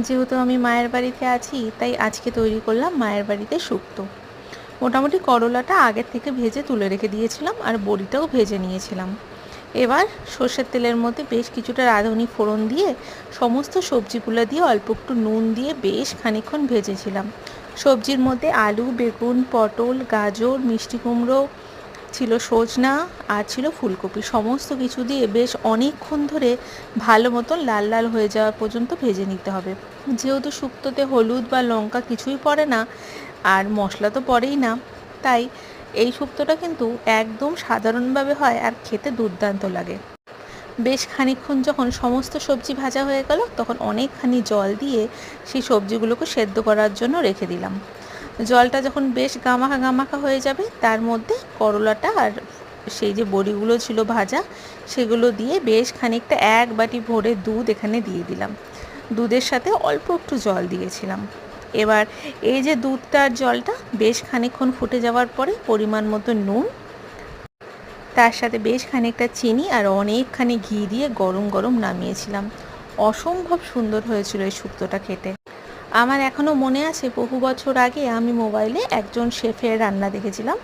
যেহেতু আমি মায়ের বাড়িতে আছি, তাই আজকে তৈরি করলাম মায়ের বাড়িতে শুক্তো। মোটামুটি করলাটা আগের থেকে ভেজে তুলে রেখে দিয়েছিলাম, আর বড়িটাও ভেজে নিয়েছিলাম। এবার সর্ষের তেলের মধ্যে বেশ কিছুটা রাঁধুনি ফোড়ন দিয়ে সমস্ত সবজিগুলো দিয়ে অল্প একটু নুন দিয়ে বেশ খানিকক্ষণ ভেজেছিলাম। সবজির মধ্যে আলু, বেগুন, পটল, গাজর, মিষ্টি কুমড়ো ছিল, সজনা আর ছিল ফুলকপি। সমস্ত কিছু দিয়ে বেশ অনেকক্ষণ ধরে ভালো মতন লাল লাল হয়ে যাওয়া পর্যন্ত ভেজে নিতে হবে। যেহেতু শুক্তোতে হলুদ বা লঙ্কা কিছুই পড়ে না, আর মশলা তো পড়েই না, তাই এই শুক্তোটা কিন্তু একদম সাধারণভাবে হয় আর খেতে দুর্দান্ত লাগে। বেশ খানিকক্ষণ যখন সমস্ত সবজি ভাজা হয়ে গেল, তখন অনেকখানি জল দিয়ে সেই সবজিগুলোকে সেদ্ধ করার জন্য রেখে দিলাম। জলটা যখন বেশ গামাখা গামাখা হয়ে যাবে, তার মধ্যে করলাটা আর সেই যে বড়িগুলো ছিল ভাজা, সেগুলো দিয়ে বেশ খানিকটা 1 বাটি ভরে দুধ এখানে দিয়ে দিলাম। দুধের সাথে অল্প একটু জল দিয়েছিলাম। এবার এই যে দুধটা আর জলটা বেশ খানিকক্ষণ ফুটে যাওয়ার পরে পরিমাণ মতো নুন, তার সাথে বেশ খানিকটা চিনি আর অনেকখানি ঘি দিয়ে গরম গরম নামিয়েছিলাম। অসম্ভব সুন্দর হয়েছিল এই শুক্তোটা খেতে। আমার এখনও মনে আছে, বহু বছর আগে আমি মোবাইলে একজন শেফের রান্না দেখেছিলাম,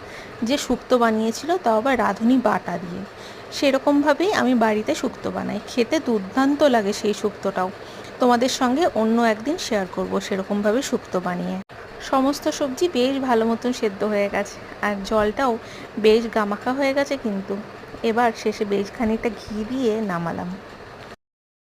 যে শুক্তো বানিয়েছিল, তাও আবার রাঁধুনি বাটা দিয়ে। সেরকমভাবেই আমি বাড়িতে শুক্তো বানাই, খেতে দুর্দান্ত লাগে সেই শুক্তোটাও। তোমাদের সঙ্গে অন্য একদিন শেয়ার করব সেরকমভাবে শুক্তো বানিয়ে। সমস্ত সবজি বেশ ভালো মতন সেদ্ধ হয়ে গেছে, আর জলটাও বেশ গামাখা হয়ে গেছে কিন্তু। এবার শেষে বেশ খানিকটা ঘি দিয়ে নামালাম।